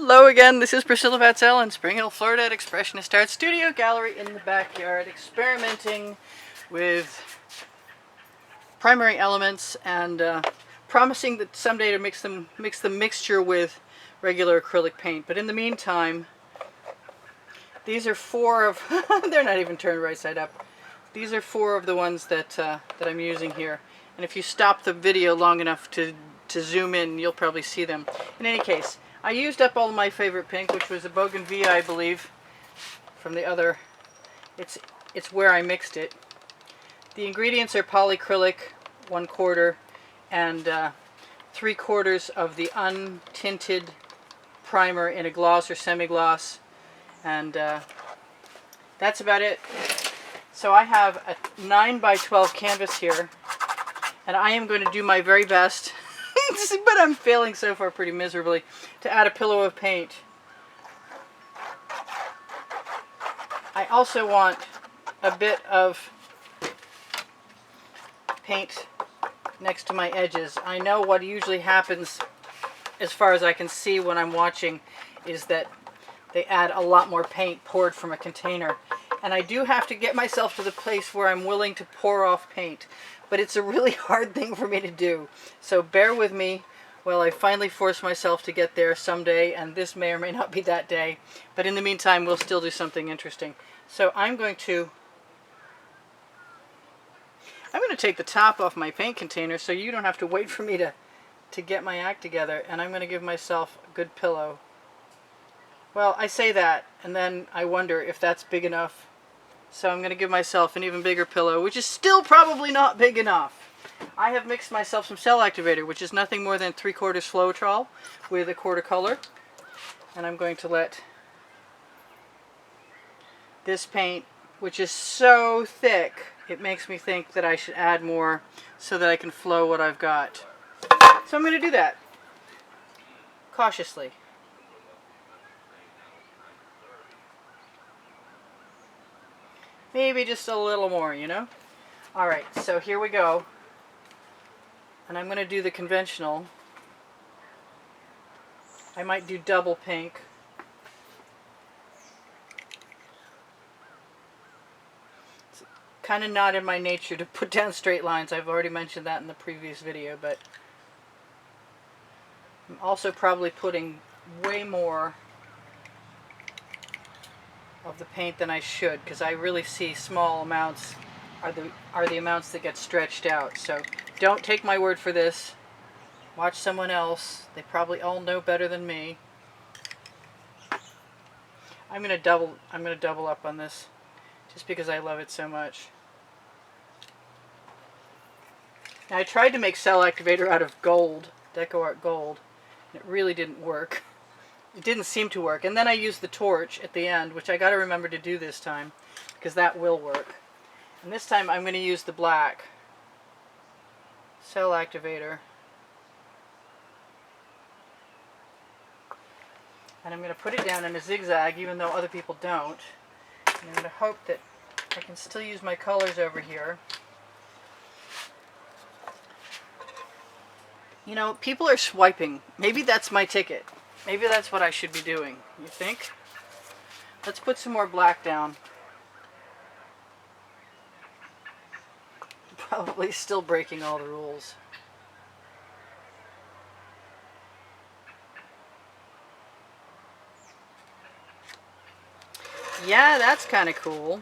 Hello again, this is Priscilla Batzell in Spring Hill, Florida at Expressionist Art Studio Gallery in the backyard, experimenting with primary elements and promising that someday to mix the mixture with regular acrylic paint. But in the meantime, these are four of, they're not even turned right side up. These are four of the ones that I'm using here. And if you stop the video long enough to zoom in, you'll probably see them. In any case, I used up all my favorite pink, which was a Bougainvillea, I believe, from the other. It's where I mixed it. The ingredients are polycrylic, 1/4, and 3/4 of the untinted primer in a gloss or semi-gloss, and that's about it. So I have a 9x12 canvas here, and I am going to do my very best, but I'm failing so far pretty miserably, to add a pillow of paint. I also want a bit of paint next to my edges. I know what usually happens, as far as I can see when I'm watching, is that they add a lot more paint poured from a container. And I do have to get myself to the place where I'm willing to pour off paint. But it's a really hard thing for me to do. So bear with me while I finally force myself to get there someday, and this may or may not be that day. But in the meantime, we'll still do something interesting. So I'm going to take the top off my paint container so you don't have to wait for me to get my act together, and I'm going to give myself a good pillow. Well, I say that, and then I wonder if that's big enough. So I'm going to give myself an even bigger pillow, which is still probably not big enough. I have mixed myself some cell activator, which is nothing more than 3/4 Floetrol with 1/4 color. And I'm going to let this paint, which is so thick, it makes me think that I should add more so that I can flow what I've got. So I'm going to do that cautiously. Maybe just a little more, you know? Alright, so here we go. And I'm going to do the conventional. I might do double pink. It's kind of not in my nature to put down straight lines. I've already mentioned that in the previous video, but I'm also probably putting way more of the paint than I should, because I really see small amounts are the amounts that get stretched out. So don't take my word for this. Watch someone else. They probably all know better than me. I'm gonna double up on this just because I love it so much. Now I tried to make cell activator out of gold, Deco Art gold, and it really didn't work. It didn't seem to work. And then I used the torch at the end, which I got to remember to do this time, because that will work. And this time I'm going to use the black cell activator. And I'm going to put it down in a zigzag, even though other people don't. And I'm going to hope that I can still use my colors over here. You know, people are swiping. Maybe that's my ticket. Maybe that's what I should be doing. You think? Let's put some more black down. Probably still breaking all the rules. Yeah, that's kind of cool.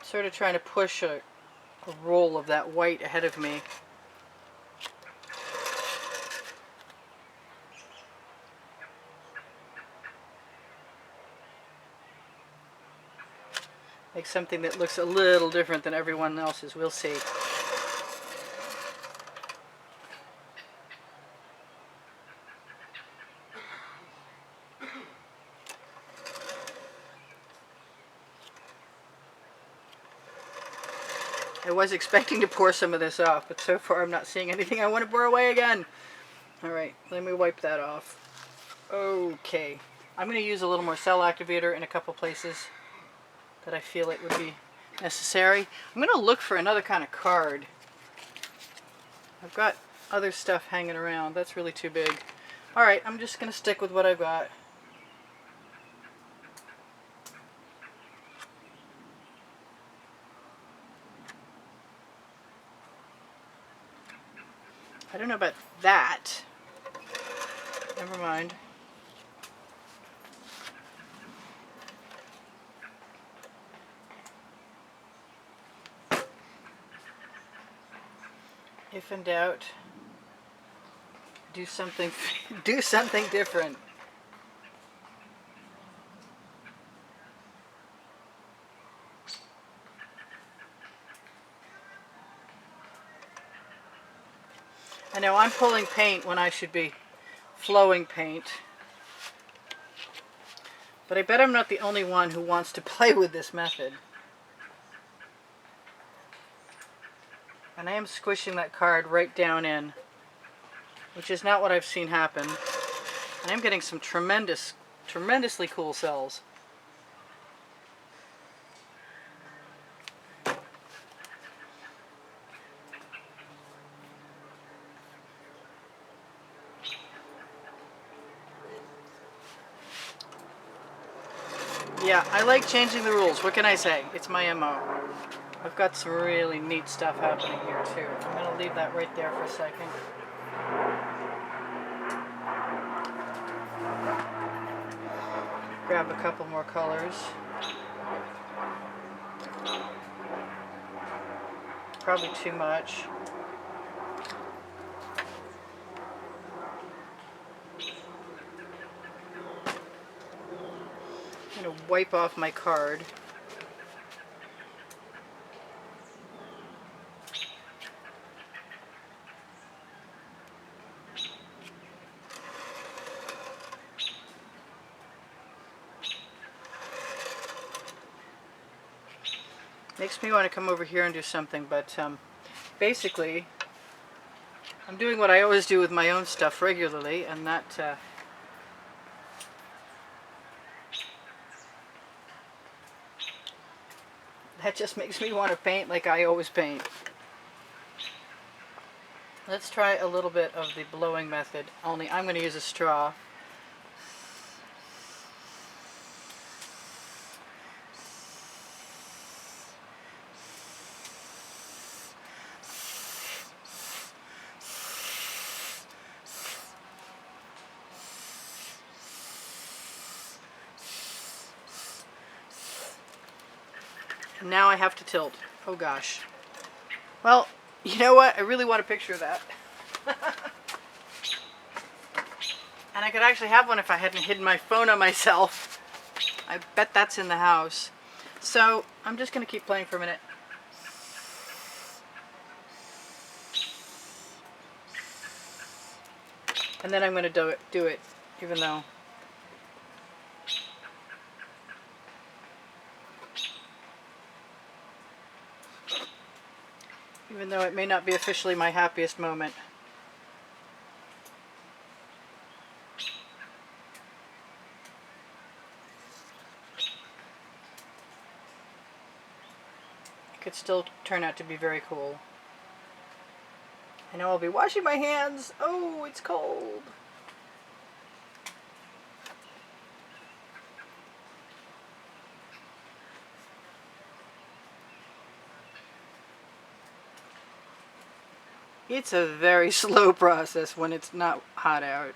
Sort of trying to push a roll of that white ahead of me. Make something that looks a little different than everyone else's. We'll see. I was expecting to pour some of this off, but so far I'm not seeing anything I want to pour away again. Alright, let me wipe that off. Okay. I'm going to use a little more cell activator in a couple places that I feel it would be necessary. I'm going to look for another kind of card. I've got other stuff hanging around. That's really too big. Alright, I'm just going to stick with what I've got. I don't know about that. Never mind. If in doubt, do something do something different. I know I'm pulling paint when I should be flowing paint. But I bet I'm not the only one who wants to play with this method. And I am squishing that card right down in, which is not what I've seen happen. And I'm getting some tremendously cool cells. Yeah, I like changing the rules. What can I say? It's my MO. I've got some really neat stuff happening here too. I'm going to leave that right there for a second. Grab a couple more colors. Probably too much. I'm going to wipe off my card. Makes me want to come over here and do something, but basically I'm doing what I always do with my own stuff regularly, and that just makes me want to paint like I always paint. Let's try a little bit of the blowing method, only I'm going to use a straw. Now I have to tilt. Oh gosh. Well, you know what? I really want a picture of that. And I could actually have one if I hadn't hidden my phone on myself. I bet that's in the house. So I'm just going to keep playing for a minute. And then I'm going to do it, even though it may not be officially my happiest moment. It could still turn out to be very cool. I know I'll be washing my hands. Oh, it's cold. It's a very slow process when it's not hot out.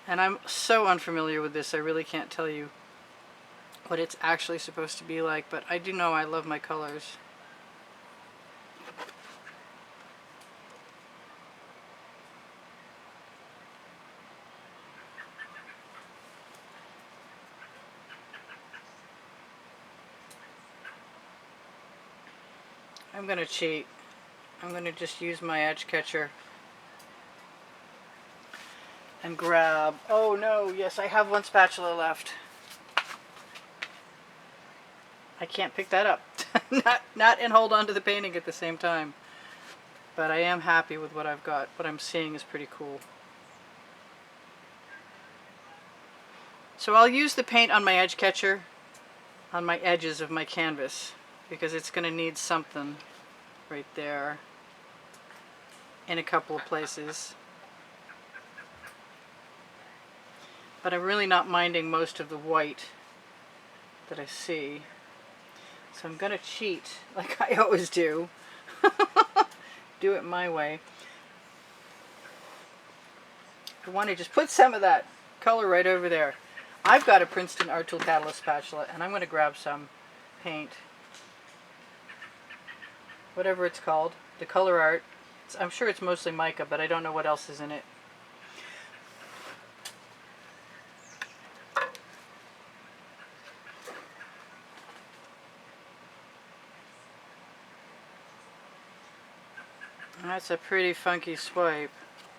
And I'm so unfamiliar with this, I really can't tell you what it's actually supposed to be like, but I do know I love my colors. I'm going to cheat. I'm going to just use my edge catcher and grab, oh no, yes, I have one spatula left. I can't pick that up. not and hold on to the painting at the same time. But I am happy with what I've got. What I'm seeing is pretty cool. So I'll use the paint on my edge catcher on my edges of my canvas because it's going to need something right there. in a couple of places. But I'm really not minding most of the white that I see. So I'm going to cheat like I always do. Do it my way. I want to just put some of that color right over there. I've got a Princeton Art Tool Catalyst spatula, and I'm going to grab some paint. Whatever it's called. The Color-arte. I'm sure it's mostly mica, but I don't know what else is in it. That's a pretty funky swipe.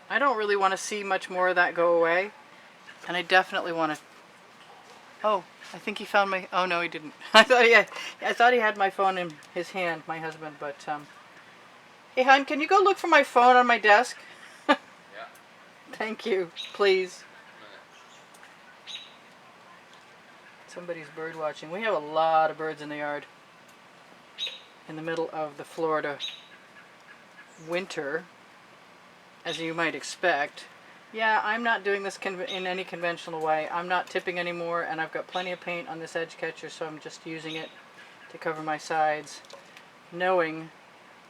I don't really want to see much more of that go away. And I definitely want to... Oh, I think he found my... Oh, no, he didn't. I thought he had my phone in his hand, my husband, but... Hey, hon, can you go look for my phone on my desk? Yeah. Thank you, please. Somebody's bird watching. We have a lot of birds in the yard. In the middle of the Florida winter, as you might expect. Yeah, I'm not doing this in any conventional way. I'm not tipping anymore, and I've got plenty of paint on this edge catcher, so I'm just using it to cover my sides, knowing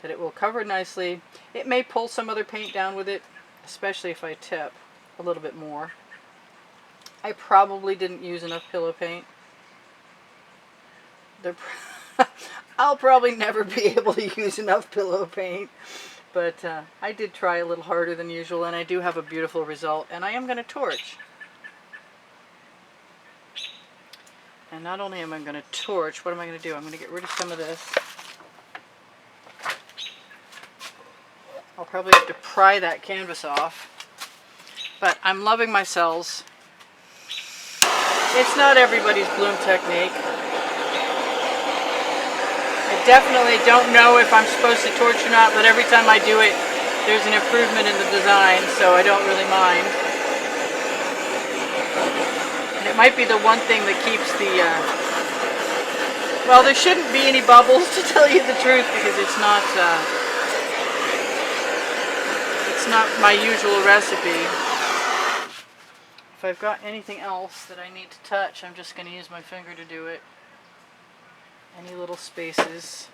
that it will cover nicely. It may pull some other paint down with it, especially if I tip a little bit more. I probably didn't use enough pillow paint. I'll probably never be able to use enough pillow paint. But I did try a little harder than usual, and I do have a beautiful result. And I am going to torch. And not only am I going to torch, what am I going to do? I'm going to get rid of some of this. I'll probably have to pry that canvas off. But I'm loving my cells. It's not everybody's bloom technique. I definitely don't know if I'm supposed to torch or not, but every time I do it, there's an improvement in the design, so I don't really mind. And it might be the one thing that keeps the... well, there shouldn't be any bubbles, to tell you the truth, because it's not my usual recipe. If I've got anything else that I need to touch, I'm just going to use my finger to do it. Any little spaces.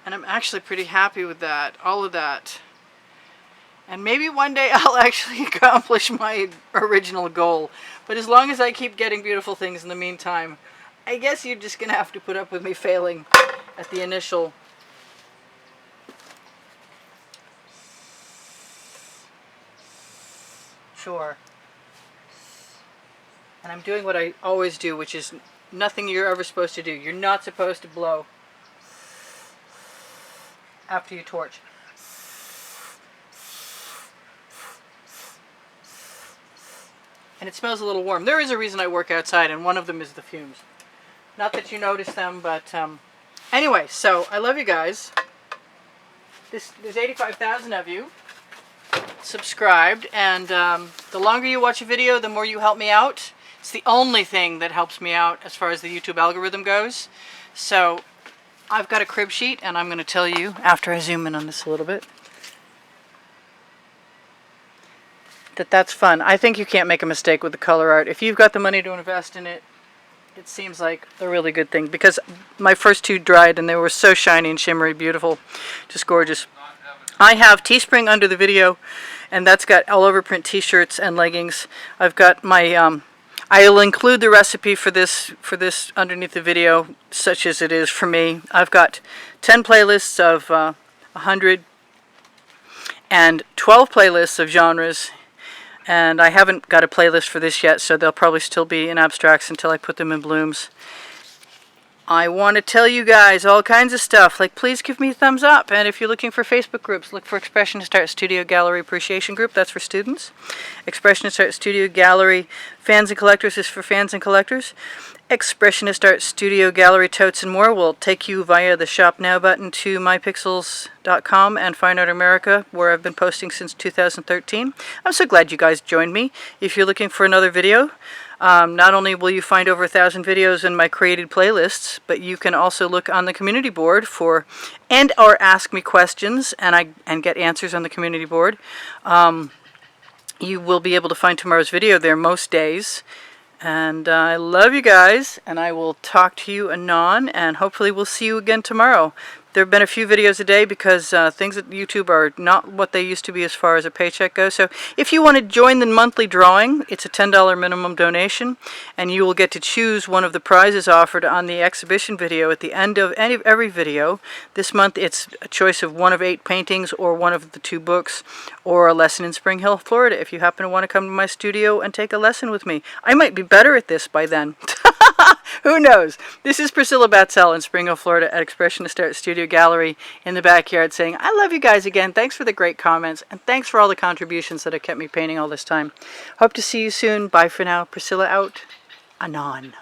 And I'm actually pretty happy with that, all of that. And maybe one day I'll actually accomplish my original goal. But as long as I keep getting beautiful things in the meantime, I guess you're just going to have to put up with me failing at the initial. Sure. And I'm doing what I always do, which is nothing you're ever supposed to do. You're not supposed to blow after you torch. And it smells a little warm. There is a reason I work outside, and one of them is the fumes. Not that you notice them, but anyway, so I love you guys. There's 85,000 of you subscribed, and the longer you watch a video, the more you help me out. It's the only thing that helps me out as far as the YouTube algorithm goes. So I've got a crib sheet, and I'm going to tell you after I zoom in on this a little bit that's fun. I think you can't make a mistake with the Color-arte. If you've got the money to invest in it, it seems like a really good thing, because my first two dried and they were so shiny and shimmery, beautiful, just gorgeous. I have Teespring under the video, and that's got all over print t-shirts and leggings. I've got my I'll include the recipe for this underneath the video, such as it is for me. I've got 10 playlists of 112 playlists of genres, and I haven't got a playlist for this yet, so they'll probably still be in abstracts until I put them in blooms. I want to tell you guys all kinds of stuff, like please give me a thumbs up, and if you're looking for Facebook groups, look for Expressionist Art Studio Gallery Appreciation Group, that's for students. Expressionist Art Studio Gallery Fans and Collectors is for fans and collectors. Expressionist Art Studio Gallery Totes and More will take you via the Shop Now button to mypixels.com and Fine Art America, where I've been posting since 2013. I'm so glad you guys joined me. If you're looking for another video Not only will you find over 1,000 videos in my created playlists, but you can also look on the community board for or ask me questions and get answers on the community board. You will be able to find tomorrow's video there most days. And I love you guys, and I will talk to you anon, and hopefully we'll see you again tomorrow. There have been a few videos a day because things at YouTube are not what they used to be as far as a paycheck goes. So if you want to join the monthly drawing, it's a $10 minimum donation, and you will get to choose one of the prizes offered on the exhibition video at the end of every video. This month it's a choice of one of 8 paintings or one of the 2 books or a lesson in Spring Hill, Florida. If you happen to want to come to my studio and take a lesson with me, I might be better at this by then. Who knows? This is Priscilla Batzell in Spring Hill, Florida at Expressionist Art Studio Gallery in the backyard saying, I love you guys again. Thanks for the great comments, and thanks for all the contributions that have kept me painting all this time. Hope to see you soon. Bye for now. Priscilla out. Anon.